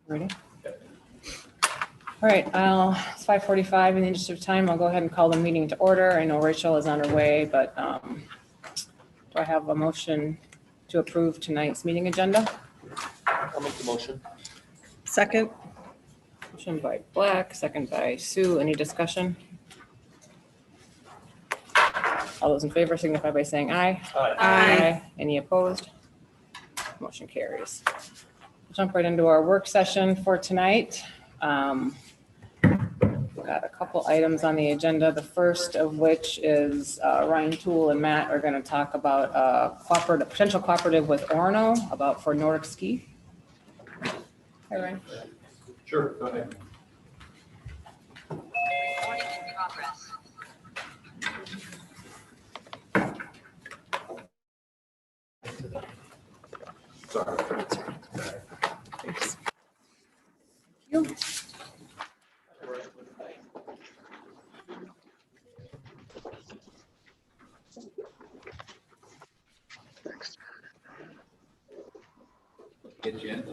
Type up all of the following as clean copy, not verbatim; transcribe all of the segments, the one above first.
Ready? All right, it's 5:45. In the interest of time, I'll go ahead and call the meeting to order. I know Rachel is on her way, but do I have a motion to approve tonight's meeting agenda? I'll make the motion. Second. Motion by Black, second by Sue. Any discussion? All those in favor signify by saying aye. Aye. Any opposed? Motion carries. Jump right into our work session for tonight. We've got a couple items on the agenda, the first of which is Ryan Toole and Matt are going to talk about a potential cooperative with Orono for Nordic ski. Hi, Ryan. Sure, go ahead. Recording in progress. Sorry. Thanks. Thank you. Get you in.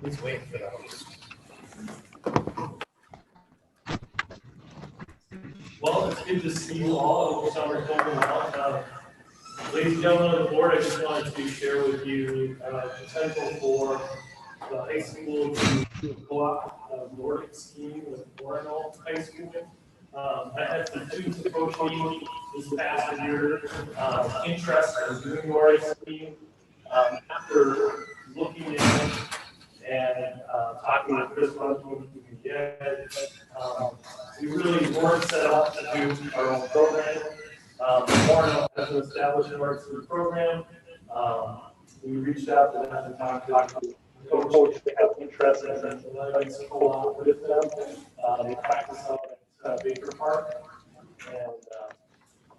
He's waiting for that. Well, it's good to see you all. Summer's going on. Ladies and gentlemen of the board, I just wanted to share with you potential for the high school to do a co-op Nordic skiing with Orono High School. I had some students approach me this past year, interested in doing Nordic skiing. After looking at it and talking with Chris Bunton, who we can get, we really weren't set up to do our own program. Orono has an established Nordic ski program. We reached out to them and talked to the coach to have interest in it, and I'd like to co-op with them. They practice out at Baker Park and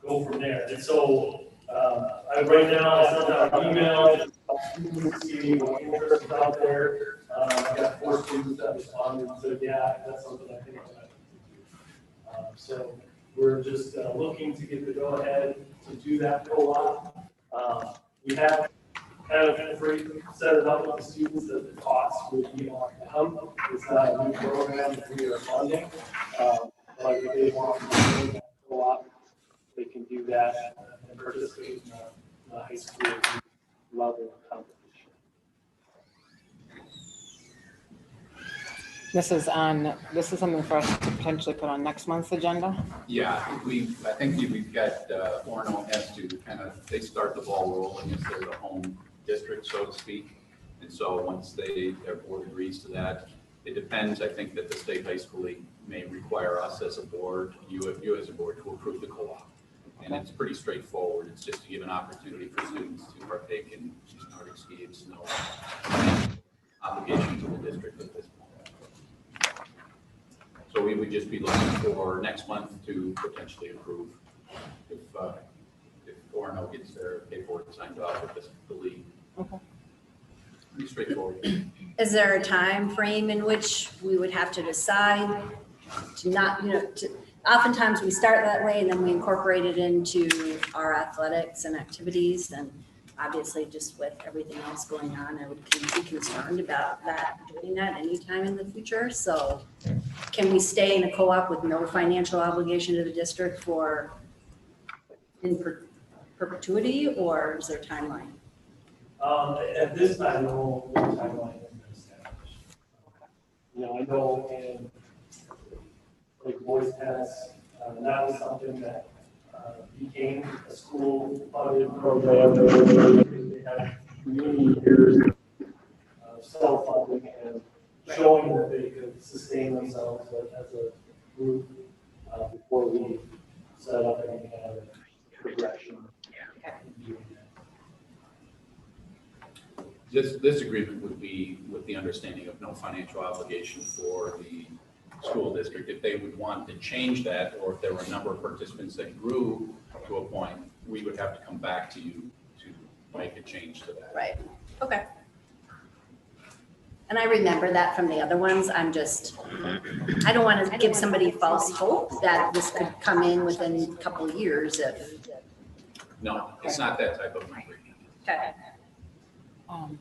go from there. And so right now I sent out an email to see what interest is out there. I got 4 students that responded and said, yeah, that's something I think I'm going to do. So we're just looking to get the go-ahead to do that co-op. We have kind of set it up with the students that the cost would be on them. It's not a new program that we are funding. But if they want to do that co-op, they can do that and participate in the high school level competition. This is something for us to potentially put on next month's agenda. Yeah, I think we've got, Orono has to they start the ball rolling as they're the home district, so to speak. And so once their board agrees to that, it depends. I think that the state high school league may require us as a board, you as a board, to approve the co-op. And it's pretty straightforward. It's just to give an opportunity for students to partake in Nordic ski. It's no obligation to the district at this point. So we would just be looking for next month to potentially approve if Orono gets their paperwork signed off with the league. Okay. Pretty straightforward. Is there a time frame in which we would have to decide to not, oftentimes we start that way and then we incorporate it into our athletics and activities, and obviously just with everything else going on, I would be concerned about doing that anytime in the future. So can we stay in a co-op with no financial obligation to the district in perpetuity, or is there a timeline? At this time, no timeline has been established. I know in like boys tennis, that was something that became a school-funded program. They had many years of self-funding and showing that they could sustain themselves as a group before we set up any kind of progression. This agreement would be with the understanding of no financial obligation for the school district. If they would want to change that, or if there were a number of participants that grew to a point, we would have to come back to you to make a change to that. Right. Okay. And I remember that from the other ones. I don't want to give somebody false hope that this could come in within a couple of years if. No, it's not that type of agreement. Okay. On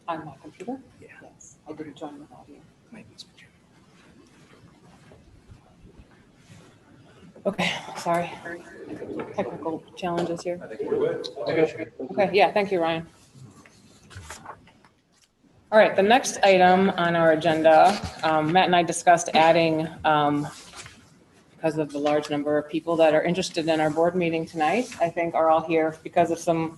my computer? Yes. I didn't join with audio. Okay, sorry. Technical challenges here. I think we're good. Okay, yeah, thank you, Ryan. All right, the next item on our agenda, Matt and I discussed adding, because of the large number of people that are interested in our board meeting tonight, I think are all here because of some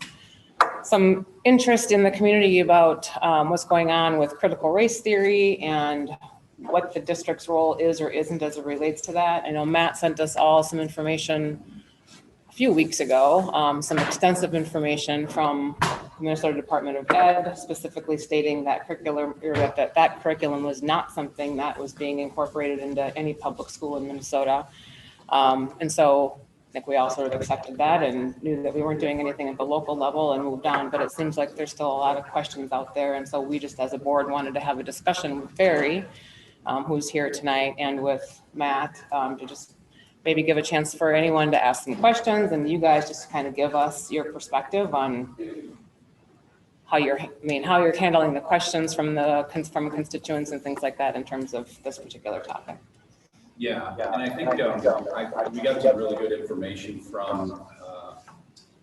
interest in the community about what's going on with critical race theory and what the district's role is or isn't as it relates to that. I know Matt sent us all some information a few weeks ago, some extensive information from Minnesota Department of Ed, specifically stating that curriculum, or that curriculum was not something that was being incorporated into any public school in Minnesota. And so I think we all sort of accepted that and knew that we weren't doing anything at the local level and moved on, but it seems like there's still a lot of questions out there. And so we just as a board wanted to have a discussion with Barry, who's here tonight, and with Matt, to just maybe give a chance for anyone to ask some questions and you guys just kind of give us your perspective on how you're handling the questions from constituents and things like that in terms of this particular topic. Yeah, and I think we got some really good information from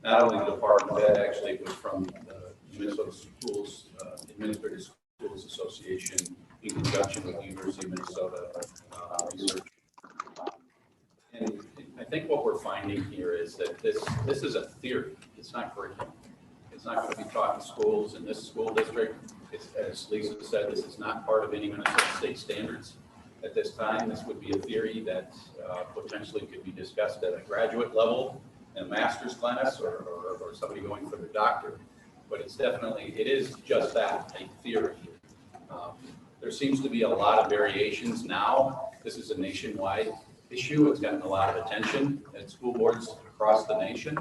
not only the Department of Ed, actually, it was from the Minnesota Schools, Administrative Schools Association in conjunction with the University of Minnesota research. And I think what we're finding here is that this is a theory. It's not curriculum. It's not going to be taught in schools in this school district. It's, as Lisa said, this is not part of any Minnesota state standards. At this time, this would be a theory that potentially could be discussed at a graduate level in a master's class or somebody going for their doctorate. But it's definitely, it is just that, a theory. There seems to be a lot of variations now. This is a nationwide issue. It's gotten a lot of attention at school boards across the nation.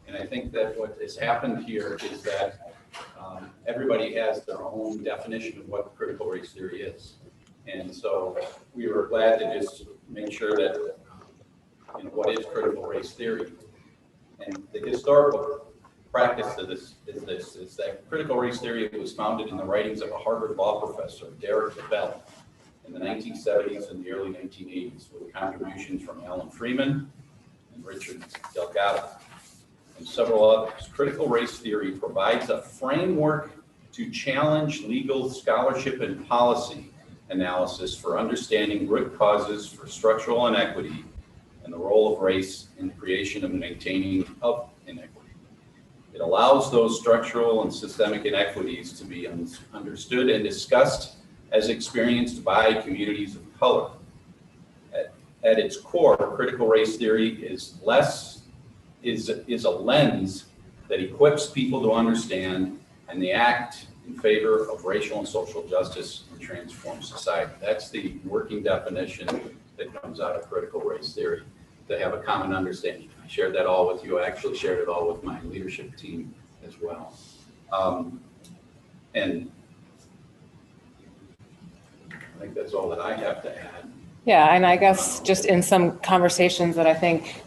And I think that what has happened here is that everybody has their own definition of what critical race theory is. And so we were glad to just make sure that, what is critical race theory? And the historical practice of this is that critical race theory was founded in the writings of a Harvard law professor, Derek Bell, in the 1970s and the early 1980s, with contributions from Alan Freeman and Richard Delgado and several others. Critical race theory provides a framework to challenge legal scholarship and policy analysis for understanding root causes for structural inequity and the role of race in the creation and maintaining of inequity. It allows those structural and systemic inequities to be understood and discussed as experienced by communities of color. At its core, critical race theory is a lens that equips people to understand and they act in favor of racial and social justice and transform society. That's the working definition that comes out of critical race theory, to have a common understanding. I shared that all with you. I actually shared it all with my leadership team as well. And I think that's all that I have to add. Yeah, and I guess just in some conversations that I think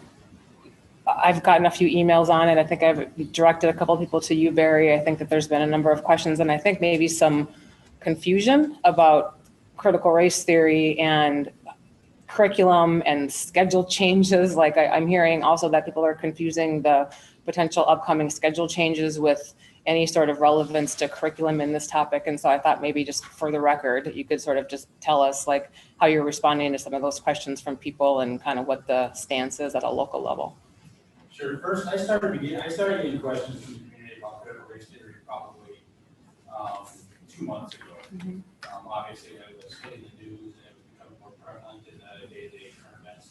I've gotten a few emails on it. I think I've directed a couple of people to you, Barry. I think that there's been a number of questions and I think maybe some confusion about critical race theory and curriculum and schedule changes. Like I'm hearing also that people are confusing the potential upcoming schedule changes with any sort of relevance to curriculum in this topic. And so I thought maybe just for the record, you could sort of just tell us like how you're responding to some of those questions from people and kind of what the stance is at a local level. Sure. First, I started getting questions from the community about critical race theory probably 2 months ago. Mm-hmm. Obviously, it was hitting the news and it was becoming more prevalent in day-to-day current events.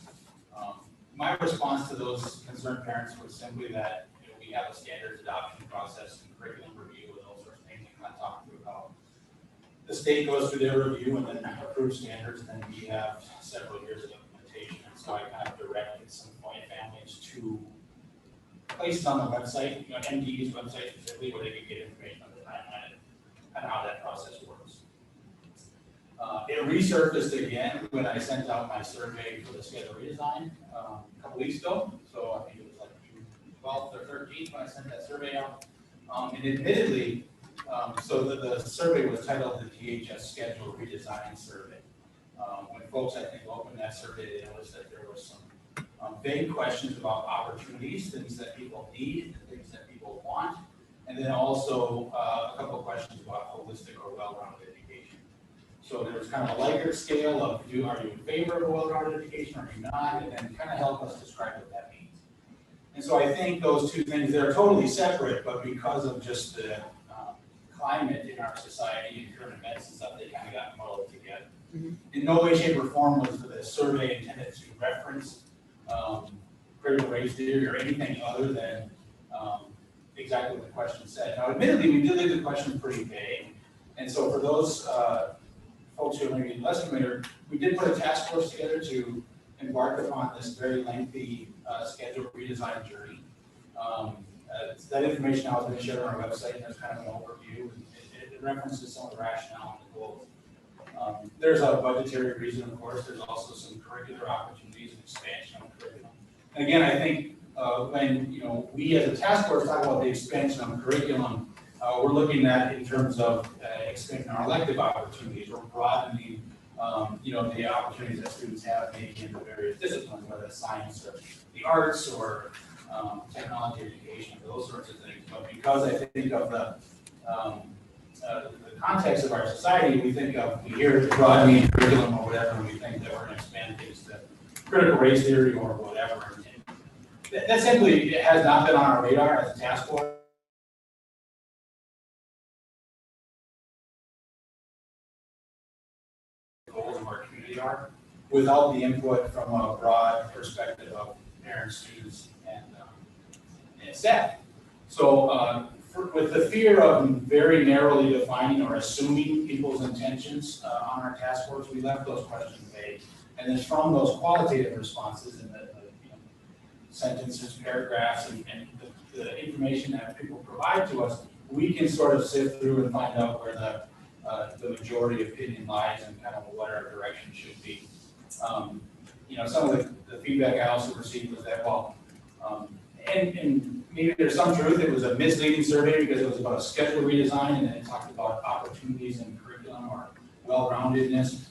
My response to those concerned parents was simply that we have a standards adoption process and curriculum review and those sorts of things. And I talked through how the state goes through their review and then approves standards, and then we have several years of implementation. And so I kind of directed some families to placed on the website, MDE's website specifically, where they can get information on the timeline and how that process works. It resurfaced again when I sent out my survey for the schedule redesign a couple weeks ago. So I think it was like June 12th or 13th when I sent that survey out. And admittedly, So the survey was titled the DHS Schedule Redesign Survey. When folks, I think, opened that survey, they noticed that there were some vague questions about opportunities, things that people need, things that people want, and then also a couple of questions about holistic or well-rounded education. So there was kind of a Likert scale of are you in favor of a well-rounded education or are you not, and then kind of help us describe what that means. And so I think those two things, they're totally separate, but because of just the climate in our society and current events and stuff, they kind of got muddled together. In no way, shape, or form was the survey intended to reference critical race theory or anything other than exactly what the question said. Now, admittedly, we did leave the question pretty vague. And so for those folks who are maybe less familiar, we did put a task force together to embark upon this very lengthy schedule redesign journey. That information now has been shared on our website, and there's kind of an overview. And it references some of the rationale and the goals. There's a budgetary reason, of course. There's also some curricular opportunities and expansion of curriculum. And again, I think when we as a task force talk about the expansion of curriculum, we're looking at in terms of expanding our elective opportunities or broadening the opportunities that students have maybe in the various disciplines, whether it's science or the arts or technology education, those sorts of things. But because I think of the context of our society, we hear broadening curriculum or whatever, and we think that we're going to expand things to critical race theory or whatever. And that simply has not been on our radar as a task force. Goals of our community are without the input from a broad perspective of parents, students, and staff. So with the fear of very narrowly defining or assuming people's intentions on our task force, we left those questions vague. And then from those qualitative responses and the sentences, paragraphs, and the information that people provide to us, we can sort of sift through and find out where the majority opinion lies and kind of what our direction should be. Some of the feedback I also received was that, and maybe there's some truth, it was a misleading survey because it was about a schedule redesign and then it talked about opportunities in curriculum or well-roundedness.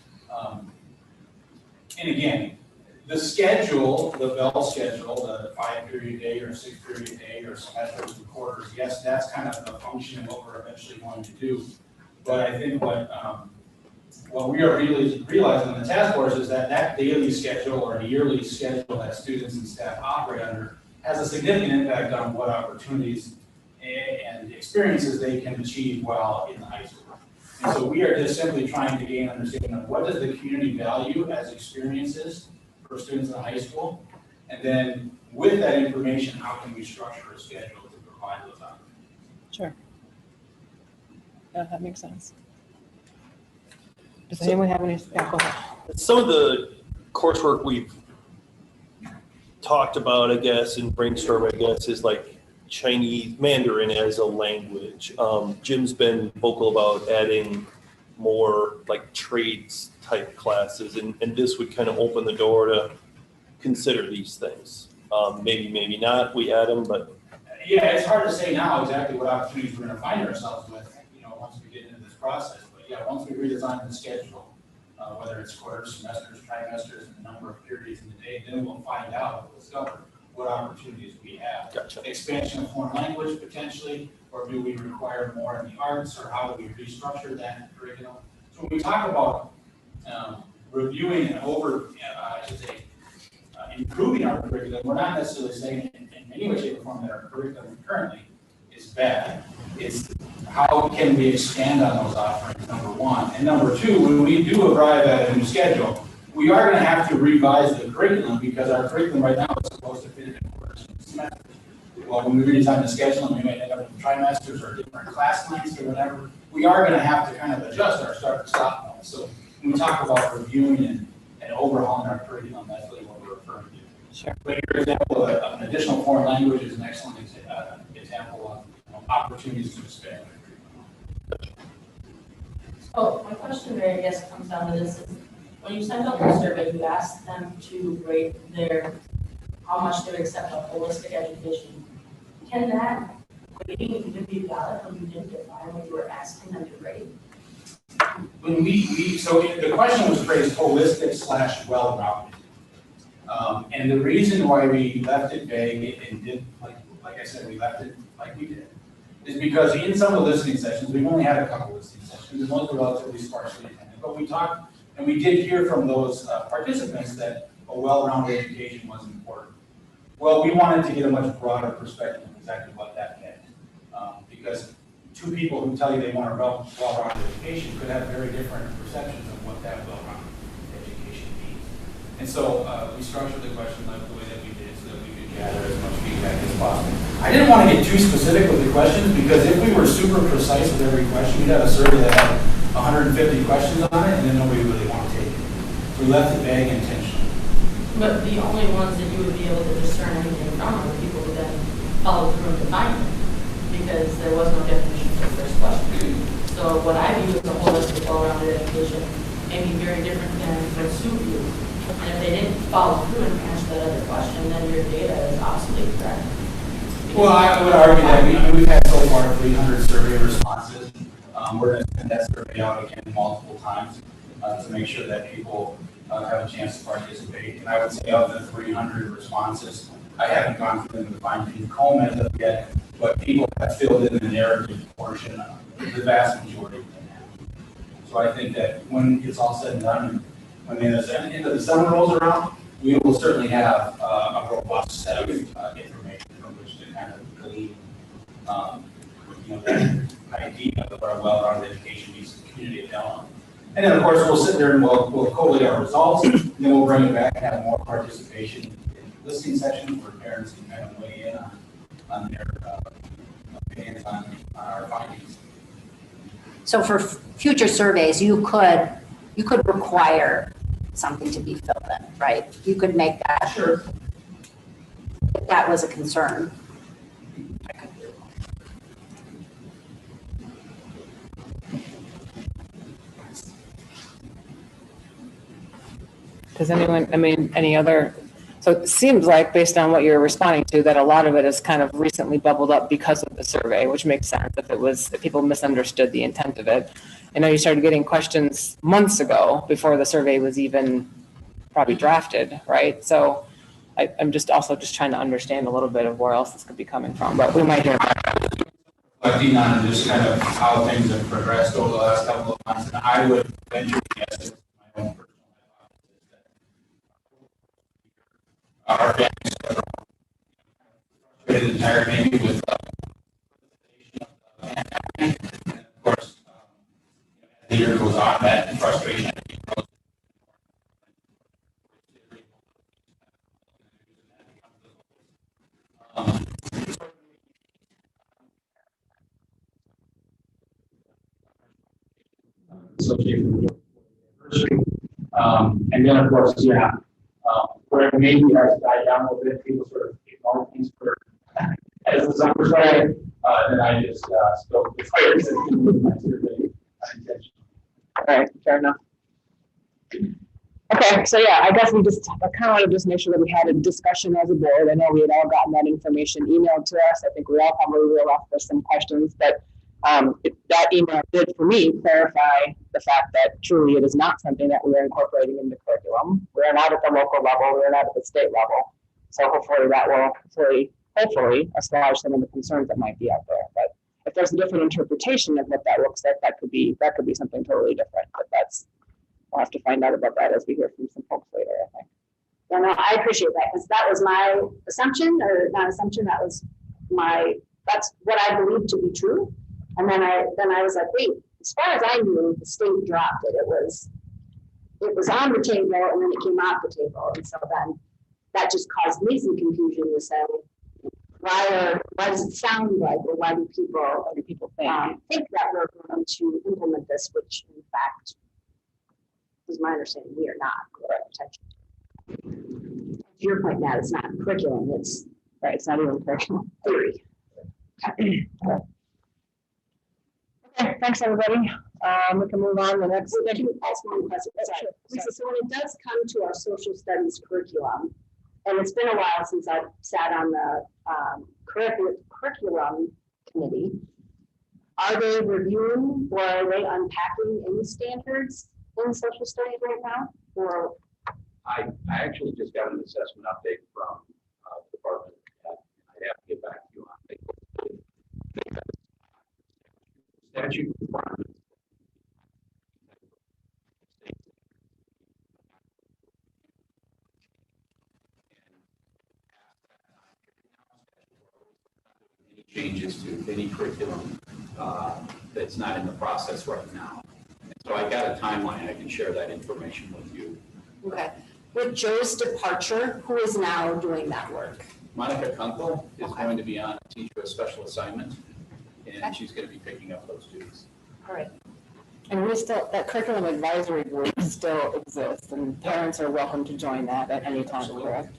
And again, the schedule, the Bell schedule, the 5-period day or 6-period day or semesters and quarters, yes, that's kind of the function of what we're eventually going to do. But I think what we are really realizing in the task force is that daily schedule or yearly schedule that students and staff operate under has a significant impact on what opportunities and experiences they can achieve while in the high school. And so we are just simply trying to gain understanding of what does the community value as experiences for students in the high school, and then with that information, how can we structure a schedule to provide those opportunities? Sure. Yeah, that makes sense. Does anyone have any? Yeah, go ahead. Some of the coursework we've talked about, I guess, and brainstormed, I guess, is like Chinese Mandarin as a language. Jim's been vocal about adding more like trades type classes, and this would kind of open the door to consider these things. Maybe not, we add them, but. Yeah, it's hard to say now exactly what opportunities we're going to find ourselves with, once we get into this process. But yeah, once we redesign the schedule, whether it's quarters, semesters, trimesters, and the number of periods in the day, then we'll find out, we'll discover what opportunities we have. Gotcha. Expansion of foreign language potentially, or do we require more in the arts, or how do we restructure that curriculum? So when we talk about reviewing and improving our curriculum, we're not necessarily saying in any way, shape, or form that our curriculum currently is bad. It's how can we expand on those offerings, number one. And number two, when we do arrive at a new schedule, we are going to have to revise the curriculum because our curriculum right now is supposed to fit in quarters and semesters. Well, when we redesign the schedule and we may end up with trimesters or different class lengths or whatever, we are going to have to kind of adjust our start and stop points. So when we talk about reviewing and overhauling our curriculum, that's really what we're referring to. Sure. But your example, an additional foreign language is an excellent example of opportunities to expand. Oh, my question there, I guess, comes down to this. Is when you send out the survey, you ask them to rate how much they would accept of holistic education. Can that grading even be valid when you didn't define what you were asking them to grade? When so the question was phrased holistic / well-rounded. And the reason why we left it vague and did, like I said, we left it like we did, is because in some of the listening sessions, we've only had a couple listening sessions, and those were relatively sparsely attended. But we talked, and we did hear from those participants that a well-rounded education was important. Well, we wanted to get a much broader perspective of exactly what that meant. Because two people who tell you they want a well-rounded education could have very different perceptions of what that well-rounded education means. And so we structured the question like the way that we did so that we could gather as much feedback as possible. I didn't want to get too specific with the questions because if we were super precise with every question, we'd have a survey that had 150 questions on it and then nobody would really want to take it. So we left it vague intentionally. But the only ones that you would be able to discern anything from are the people who then follow through and define it, because there was no definition for the first question. So what I view as a holistic, well-rounded education may be very different than what Sue views. And if they didn't follow through and answer that other question, then your data is obsolete, correct? Well, I would argue that we've had so far 300 survey responses. We're going to send that survey out again multiple times to make sure that people have a chance to participate. And I would say of the 300 responses, I haven't gone through them to fine-tooth comb as of yet, but people have filled in the narrative portion of the vast majority of them have. So I think that when it's all said and done, when the end of the summer rolls around, we will certainly have a robust set of information from which to kind of glean that idea of what a well-rounded education means to the community of Delaware. And then, of course, we'll sit there and we'll collate our results, and then we'll bring it back and have more participation in the listening session where parents can kind of weigh in on their opinions on our findings. So for future surveys, you could require something to be filled in, right? You could make that. Sure. If that was a concern. Does anyone, any other, so it seems like based on what you're responding to, that a lot of it has kind of recently bubbled up because of the survey, which makes sense if people misunderstood the intent of it. I know you started getting questions months ago before the survey was even probably drafted, right? So I'm just trying to understand a little bit of where else this could be coming from, but we might hear about it. Reflecting on just kind of how things have progressed over the last couple of months, and I would venture to guess it's my own personal hypothesis that our families are tired maybe with and of course, as the year goes on, that frustration grows. Associated with the anniversary. And then, of course, where maybe has died down a little bit, people sort of ignore things for as the summer's going, then I just spoke with players and my survey intention. All right, fair enough. Okay, so yeah, I guess I kind of want to just make sure that we had a discussion as a board. I know we had all gotten that information emailed to us. I think we all probably were left with some questions, but that email did, for me, clarify the fact that truly it is not something that we are incorporating into curriculum. We are not at the local level. We are not at the state level. So hopefully that will hopefully assuage some of the concerns that might be out there. But if there's a different interpretation of what that looks like, that could be something totally different. But we'll have to find out about that as we hear from some folks later, I think. Yeah, no, I appreciate that because that was my assumption, or not assumption. That's what I believed to be true. And then I was like, wait, as far as I knew, the state dropped it. It was on the table and then it came off the table. And so then that just caused me some confusion to say, why does it sound like, or why do people think that we're going to implement this, which in fact is my understanding we are not. To your point, Matt, it's not curriculum, it's not even curriculum, theory. Okay. Okay, thanks, everybody. We can move on to the next. Can you ask one question? Sure. Lisa, so when it does come to our social studies curriculum, and it's been a while since I've sat on the curriculum committee. Are they reviewing or are they unpacking any standards in social studies right now? Or I actually just got an assessment update from the department. I have to get back to you on it. Statute requirements. Any changes to any curriculum that's not in the process right now. And so I got a timeline. I can share that information with you. okay, with Joe's departure, who is now doing that work? Monica Kunkel is Okay. going to be on a teacher with special assignment, and Okay. she's going to be picking up those duties. All right. And we still, that curriculum advisory group still exists, and parents are welcome to join that at any time, correct?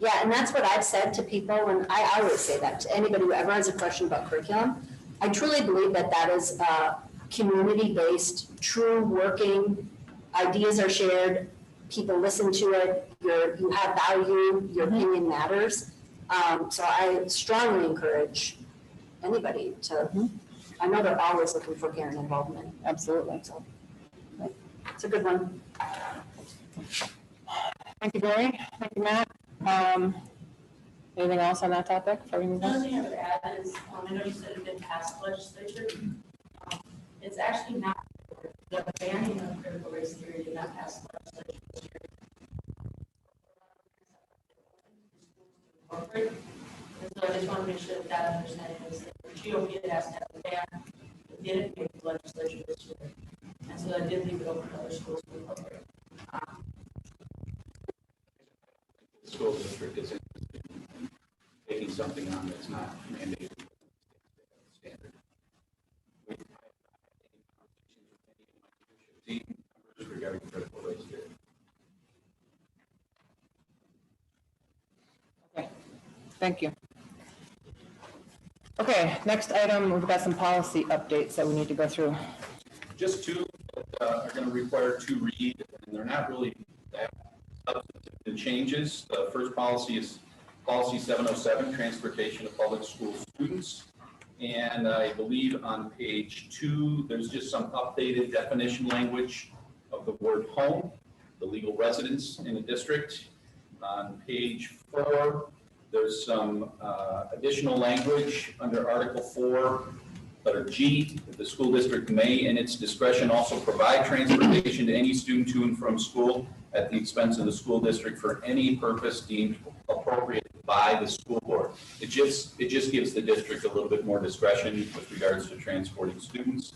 Yeah, and that's what I've said to people, and I always say that to anybody who ever has a question about curriculum. I truly believe that that is community-based, true working, ideas are shared, people listen to it, you have value, your opinion matters. So I strongly encourage anybody to, I know they're always looking for parent involvement. Absolutely. So it's a good one. Thank you, Barry. Thank you, Matt. Anything else on that topic before we move The on? other thing I would add is, I know you said it didn't pass the legislature. It's actually not, the banning of critical race theory did not pass the legislature this year. And so I just want to make sure that that understanding is that the GOP has to have a ban, it didn't make the legislature this year. And so that did leave it open to other schools to incorporate. The school district is interested in taking something on that's not mandated standard. Team members regarding critical race theory. Okay, thank you. Okay, next item, we've got some policy updates that we need to go through. Just two that are going to require to read, and they're not really that substantive changes. The first policy is Policy 707, Transportation of Public School Students. And I believe on page 2, there's just some updated definition language of the word home, the legal residence in a district. On page 4, there's some additional language under Article 4, letter G, that the school district may, in its discretion, also provide transportation to any student to and from school at the expense of the school district for any purpose deemed appropriate by the school board. It just gives the district a little bit more discretion with regards to transporting students.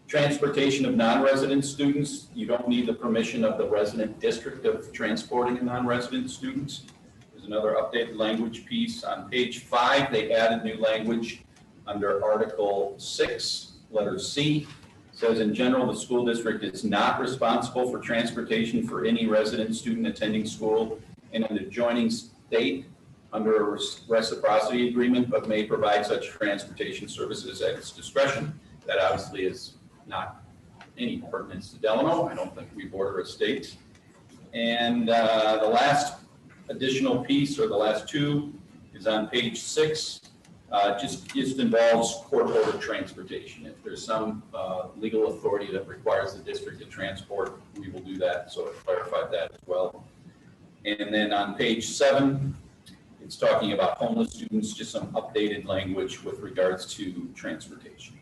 Transportation of non-resident students, you don't need the permission of the resident district of transporting non-resident students. There's another updated language piece. On page 5, they added new language under Article 6, letter C. It says, in general, the school district is not responsible for transportation for any resident student attending school in an adjoining state under a reciprocity agreement, but may provide such transportation services at its discretion. That obviously is not any pertinence to Delano. I don't think we border a state. And the last additional piece, or the last two, is on page 6. Just involves court ordered transportation. If there's some legal authority that requires the district to transport, we will do that. So I clarified that as well. And then on page 7, it's talking about homeless students, just some updated language with regards to transportation.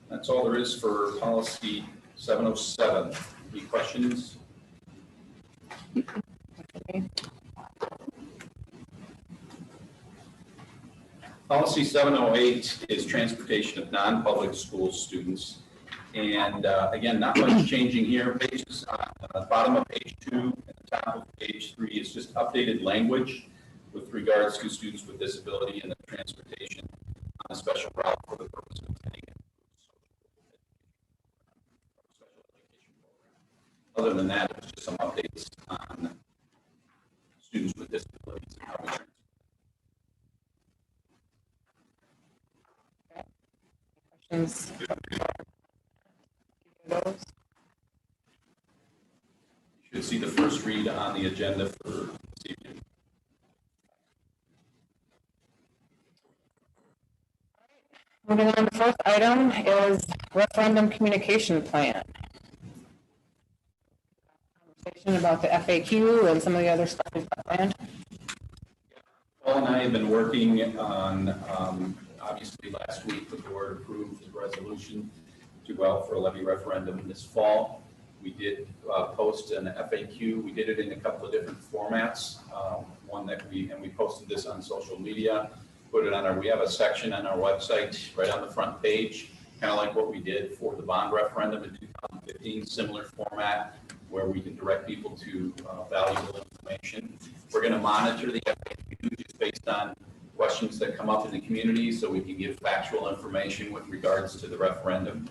That's all there is for policy 707. Any questions? Policy 708 is transportation of non-public school students. And again, not much changing here. Pages on the bottom of page 2 and the top of page 3 is just updated language with regards to students with disability and the transportation on a special route for the purpose of attending a special education program. Other than that, it's just some updates on students with disabilities and how we transport. Questions? Those? You should see the first read on the agenda for this evening. item is referendum communication plan. Conversation about the FAQ and some of the other stuff we've got planned. Paul and I have been working on, obviously last week, the board approved the resolution to go out for a levy referendum this fall. We did post an FAQ. We did it in a couple of different formats. One that we posted this on social media, put it on we have a section on our website right on the front page, kind of like what we did for the bond referendum in 2015, similar format where we can direct people to valuable information. We're going to monitor the FAQ just based on questions that come up in the community so we can give factual information with regards to the referendum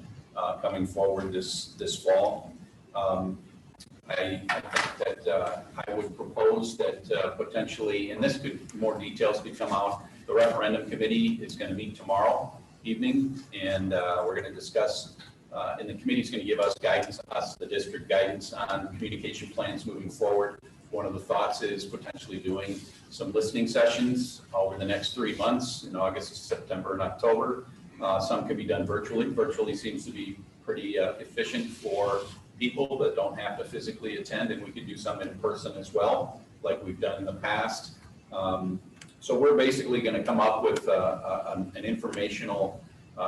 coming forward this fall. I think that I would propose that potentially, and more details could come out, the referendum committee is going to meet tomorrow evening, and we're going to discuss, and the committee is going to give us guidance, the district guidance on communication plans moving forward. One of the thoughts is potentially doing some listening sessions over the next 3 months in August, September, and October. Some can be done virtually. Virtually seems to be pretty efficient for people that don't have to physically attend, and we could do some in person as well, like we've done in the past. So we're basically going to come up with an informational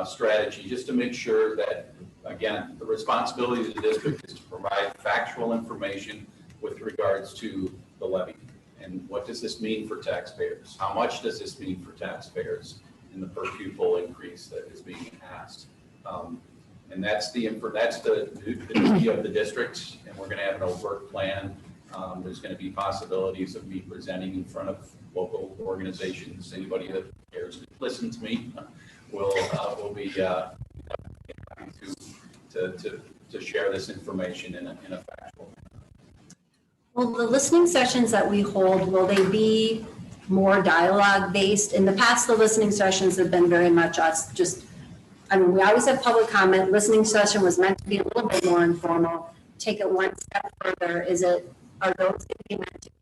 strategy just to make sure that, again, the responsibility of the district is to provide factual information with regards to the levy. And what does this mean for taxpayers? How much does this mean for taxpayers in the per pupil increase that is being asked? And that's the duty of the district, and we're going to have an overt plan. There's going to be possibilities of me presenting in front of local organizations. Anybody that cares to listen to me will be happy to share this information in a factual manner. Well, the listening sessions that we hold, will they be more dialogue based? In the past, the listening sessions have been very much us just, we always have public comment. Listening session was meant to be a little bit more informal. Take it one step further. Are those going to be meant to be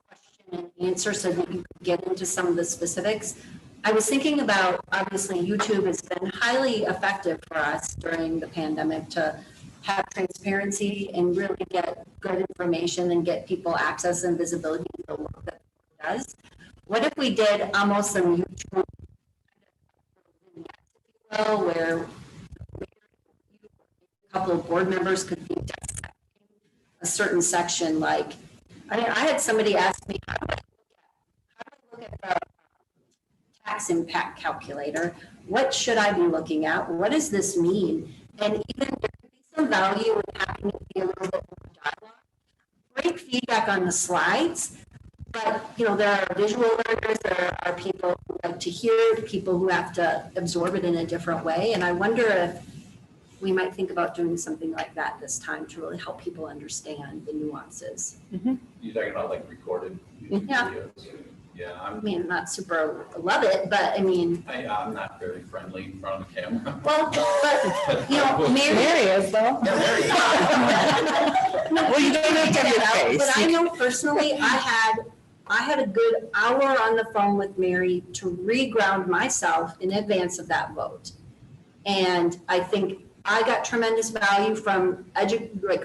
question and answer so that you can get into some of the specifics? I was thinking about, obviously, YouTube has been highly effective for us during the pandemic to have transparency and really get good information and get people access and visibility to the work that it does. What if we did almost some YouTube where a couple of board members could be dissecting a certain section? Like, I had somebody ask me, how do I look at the tax impact calculator? What should I be looking at? What does this mean? And even there could be some value in having it be a little bit more dialogue. Great feedback on the slides, but there are visual learners, there are people who like to hear, people who have to absorb it in a different way. And I wonder if we might think about doing something like that this time to really help people understand the nuances. Mm-hmm. You're talking about like recorded YouTube videos? Yeah, I'm not super love it, but I'm not very friendly in front of the camera. Well, but Mary is though. Well, you don't have to have your face. But I know personally, I had a good hour on the phone with Mary to re-ground myself in advance of that vote. And I think I got tremendous value from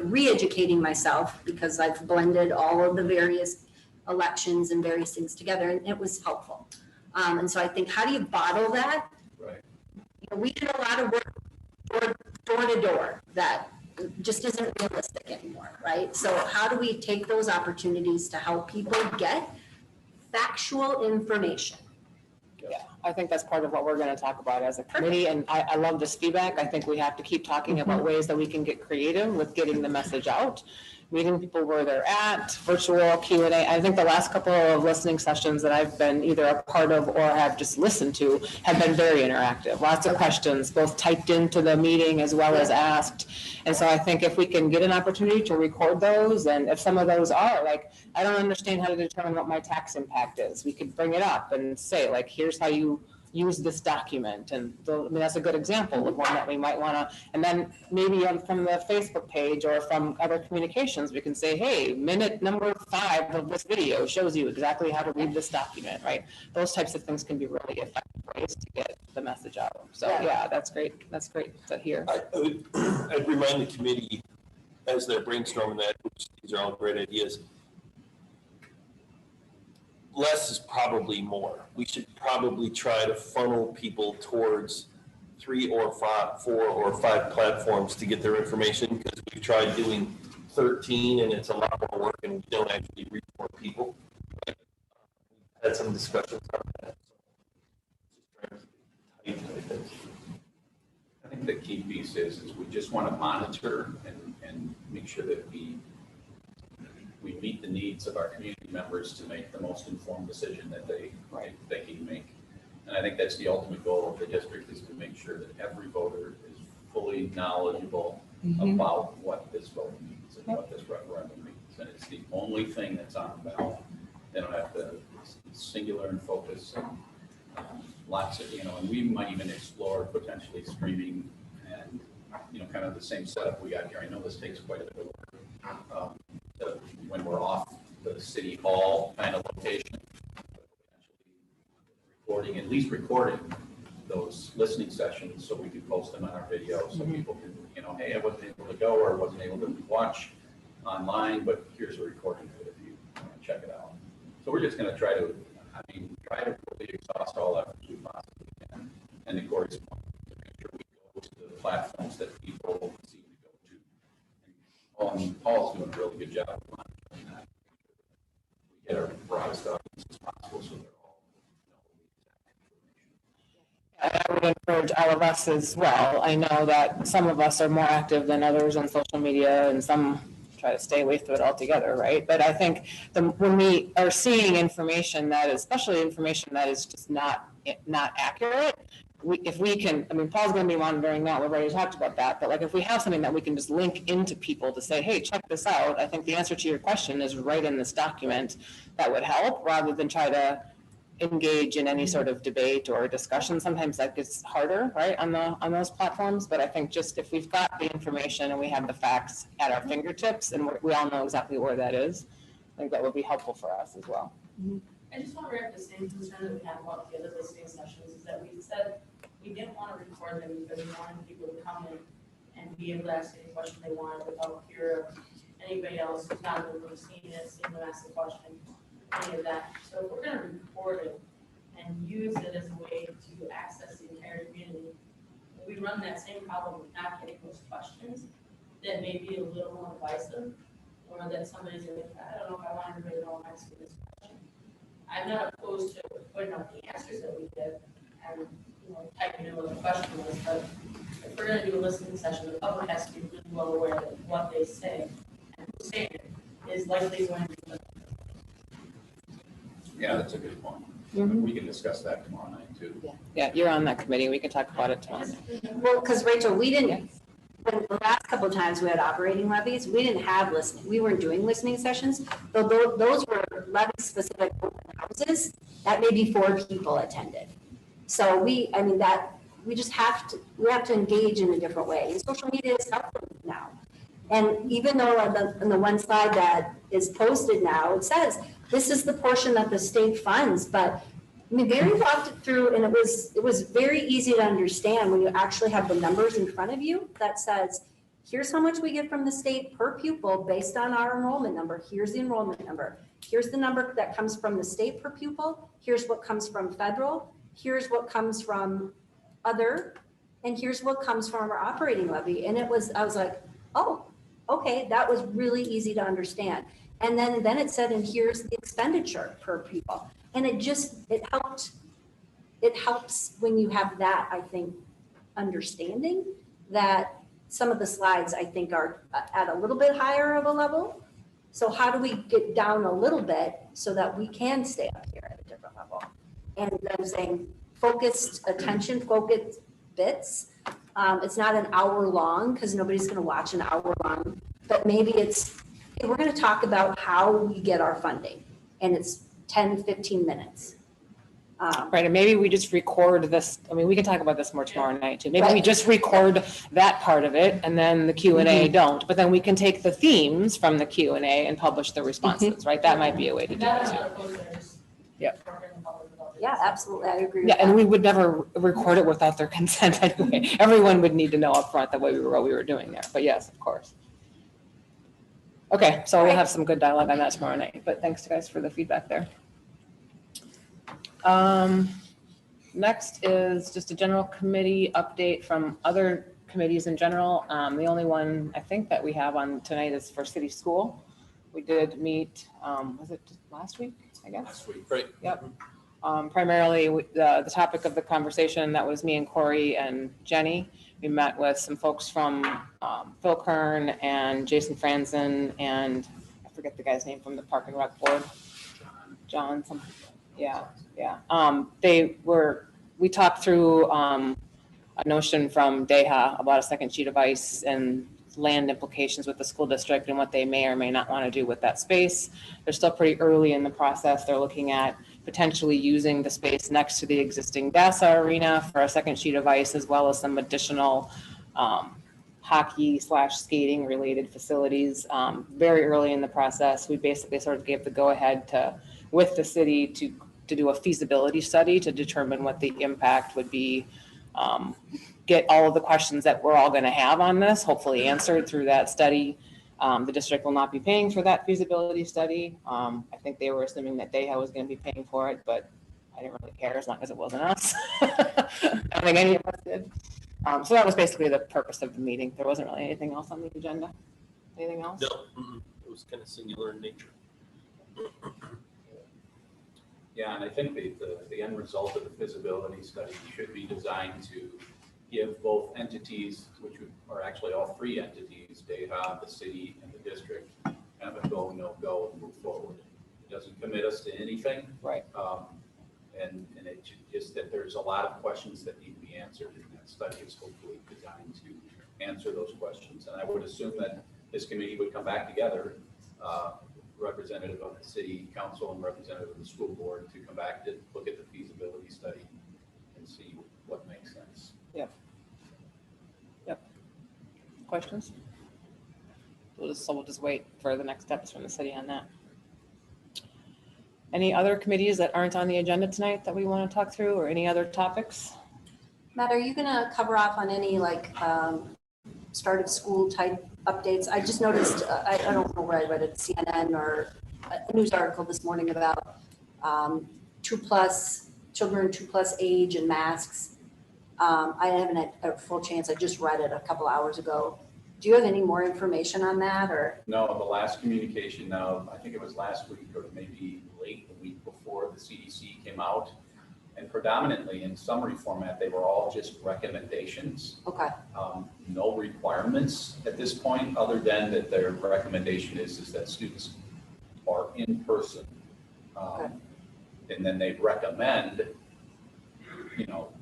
re-educating myself because I've blended all of the various elections and various things together, and it was helpful. And so I think, how do you bottle that? Right. We did a lot of work door to door that just isn't realistic anymore, right? So how do we take those opportunities to help people get factual information? Yeah, I think that's part of what we're going to talk about as a committee, and I love this feedback. I think we have to keep talking about ways that we can get creative with getting the message out, meeting people where they're at, virtual Q&A. I think the last couple of listening sessions that I've been either a part of or have just listened to have been very interactive. Lots of questions, both typed into the meeting as well as asked. And so I think if we can get an opportunity to record those, and if some of those are like, I don't understand how to determine what my tax impact is, we could bring it up and say, like, here's how you use this document. And I mean, that's a good example of one that we might want to, and then maybe from the Facebook page or from other communications, we can say, hey, minute number 5 of this video shows you exactly how to read this document, right? Those types of things can be really effective ways to get the message out. So yeah, that's great. That's great to hear. I'd remind the committee as they're brainstorming that, which these are all great ideas, less is probably more. We should probably try to funnel people towards 3 or 4 or 5 platforms to get their information, because we've tried doing 13 and it's a lot more work and we don't actually reach more people. We've had some discussions on that. So just trying to keep it tight, I think. I think the key piece is we just want to monitor and make sure that we meet the needs of our community members to make the most informed decision that they can make. And I think that's the ultimate goal of the district, is to make sure that every voter is fully knowledgeable about what this vote means and what this referendum means. And it's the only thing that's on the ballot. They don't have to, it's singular and focus, and lots of, and we might even explore potentially streaming and, kind of the same setup we got here. I know this takes quite a bit of work. When we're off the city hall kind of location, at least recording those listening sessions so we can post them on our video so people can, hey, I wasn't able to go or wasn't able to watch online, but here's a recording of it if you want to check it out. So we're just going to try to really exhaust all efforts we possibly can, and the correspondence to make sure we go to the platforms that people seem to go to. And Paul's doing a really good job of monitoring that. We get our broadest audience as possible so they're all I would encourage all of us as well. I know that some of us are more active than others on social media, and some try to stay away from it altogether, right? But I think when we are seeing information that is, especially information that is just not accurate, if we can, Paul's going to be monitoring that. We've already talked about that. But if we have something that we can just link into people to say, hey, check this out, I think the answer to your question is right in this document. That would help, rather than try to engage in any sort of debate or discussion. Sometimes that gets harder, right, on those platforms. But I think just if we've got the information and we have the facts at our fingertips and we all know exactly where that is, I think that would be helpful for us as well. I just want to wrap the same concern that we had about the other listening sessions, is that we said we didn't want to record them because we wanted people to come in and be able to ask any question they wanted without fear of anybody else who's not in the room seeing them ask the question. Any of that. So if we're going to record it and use it as a way to access the entire community, if we run that same problem with not getting those questions, that may be a little more divisive, or that somebody's like, I don't know if I want everybody to know I'm asking this question. I'm not opposed to putting out the answers that we did and typing in what the question was, but if we're going to do a listening session, the public has to be really well aware that what they say and who's saying it is likely going to be. Yeah, that's a good point. We can discuss that tomorrow night too. Yeah, you're on that committee. We can talk about it tomorrow night. Well, because Rachel, we didn't, when the last couple of times we had operating levies, we didn't have listening. We weren't doing listening sessions. Those were levy-specific open houses that maybe 4 people attended. So we just have to engage in a different way. And social media is helpful now. And even though on the one slide that is posted now, it says, this is the portion that the state funds, but Mary walked it through and it was very easy to understand when you actually have the numbers in front of you that says, here's how much we get from the state per pupil based on our enrollment number. Here's the enrollment number. Here's the number that comes from the state per pupil. Here's what comes from federal. Here's what comes from other, and here's what comes from our operating levy. And I was like, oh, okay, that was really easy to understand. And then it said, and here's the expenditure per pupil. And it helps when you have that, I think, understanding that some of the slides, I think, are at a little bit higher of a level. So how do we get down a little bit so that we can stay up here at a different level? And I'm saying focused attention, focused bits. It's not an hour long because nobody's going to watch an hour long, but maybe it's, hey, we're going to talk about how we get our funding, and it's 10, 15 minutes. Right, and maybe we just record this, I mean, we can talk about this more tomorrow night too. Maybe we Right. just record that part of it and then the Q and A don't, but then we can take the themes from the Q and A and publish the responses, right? That might be a way to do That it is too. not posters. Yep. Yeah, absolutely, I agree with Yeah, and that. we would never record it without their consent anyway. Everyone would need to know upfront what we were doing there, but yes, of course. Okay, so we'll have some good dialogue on that tomorrow night, but thanks guys for the feedback there. Next is just a general committee update from other committees in general. The only one I think that we have on tonight is for city school. We did meet, was it just last week, I guess? Last week. Right. Yep. Primarily, the topic of the conversation, that was me and Corey and Jenny. We met with some folks from Phil Kern and Jason Franzen and I forget the guy's name from the Park and Rec Board. John, something. Yeah. We talked through a notion from DEHA about a second sheet of ice and land implications with the school district and what they may or may not want to do with that space. They're still pretty early in the process. They're looking at potentially using the space next to the existing DASA arena for a second sheet of ice, as well as some additional hockey/skating related facilities. Very early in the process, we basically sort of gave the go-ahead with the city to do a feasibility study to determine what the impact would be, get all of the questions that we're all going to have on this, hopefully answered through that study. The district will not be paying for that feasibility study. I think they were assuming that DEHA was going to be paying for it, but I didn't really care as long as it wasn't us. I don't think any of us did. So that was basically the purpose of the meeting. There wasn't really anything else on the agenda. Anything else? No, it was kind of singular in nature. Yeah, and I think the end result of the feasibility study should be designed to give both entities, which are actually all three entities, DEHA, the city, and the district, kind of a go, no go, and move forward. It doesn't commit us to anything. Right. And it's just that there's a lot of questions that need to be answered, and that study is hopefully designed to answer those questions. And I would assume that this committee would come back together, representative of the city council and representative of the school board, to come back to look at the feasibility study and see what makes sense. Yep. Questions? We'll just wait for the next steps from the city on that. Any other committees that aren't on the agenda tonight that we want to talk through, or any other topics? Matt, are you gonna cover off on any start of school type updates? I just noticed, I don't know where I read it, CNN or a news article this morning about 2+ children, 2+ age and masks. I haven't had a full chance. I just read it a couple hours ago. Do you have any more information on that, or? No, the last communication now, I think it was last week or maybe late the week before, the CDC came out, and predominantly in summary format, they were all just recommendations. Okay. No requirements at this point, other than that their recommendation is that students are in person. Okay. And then they recommend,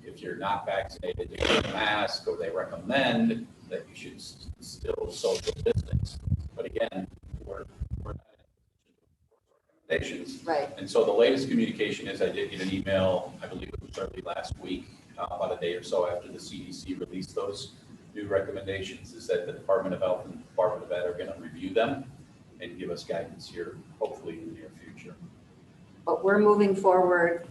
if you're not vaccinated, you wear a mask, or they recommend that you should still social distance. But again, we're not in recommendations. Right. And so the latest communication is I did get an email, I believe it was early last week, about a day or so after the CDC released those new recommendations, is that the Department of Health and the Department of Ed are going to review them and give us guidance here, hopefully in the near future. But we're moving forward.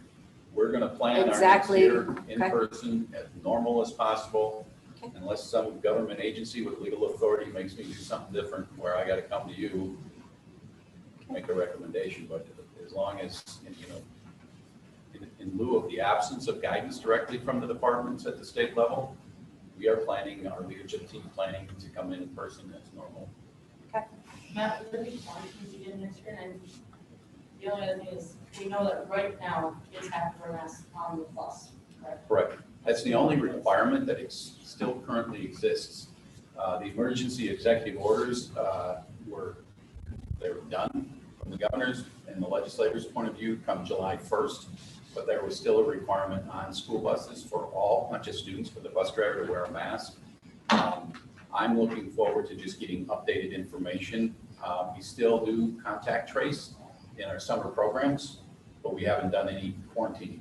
We're going to plan our next Exactly. year in Okay. person as normal as possible. Okay. Unless some government agency with legal authority makes me do something different where I got to come to you, make a recommendation. But as long as, in lieu of the absence of guidance directly from the departments at the state level, we are planning, our leadership team planning to come in person as normal. Matt, would there be quantities again next year? And the only other thing is, we know that right now kids have to wear masks on the bus, right? Correct. That's the only requirement that still currently exists. The emergency executive orders they were done from the governor's and the legislator's point of view come July 1st, but there was still a requirement on school buses for all, not just students, but the bus driver to wear a mask. I'm looking forward to just getting updated information. We still do contact trace in our summer programs, but we haven't done any quarantining.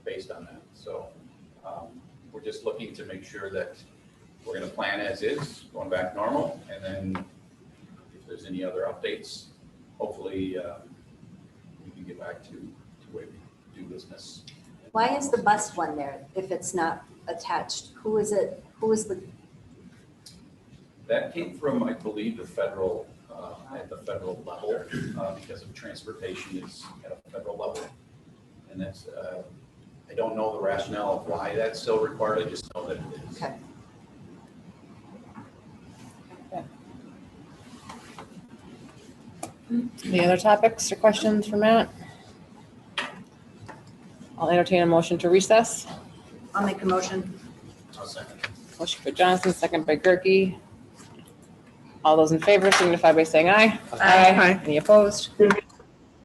based on that. So we're just looking to make sure that we're going to plan as is, going back normal, and then if there's any other updates, hopefully we can get back to the way we do business. Why is the bus one there if it's not attached? Who is it? Who is the, That came from, I believe, the federal, at the federal level, because of transportation is at a federal level. And that's, I don't know the rationale of why that's still required, I just know that it is. okay. Any other topics or questions for Matt? I'll entertain a motion to recess. I'll make a motion. I'll second. Motion by Johnson, second by Gerke. All those in favor signify by saying aye. Aye. Any opposed?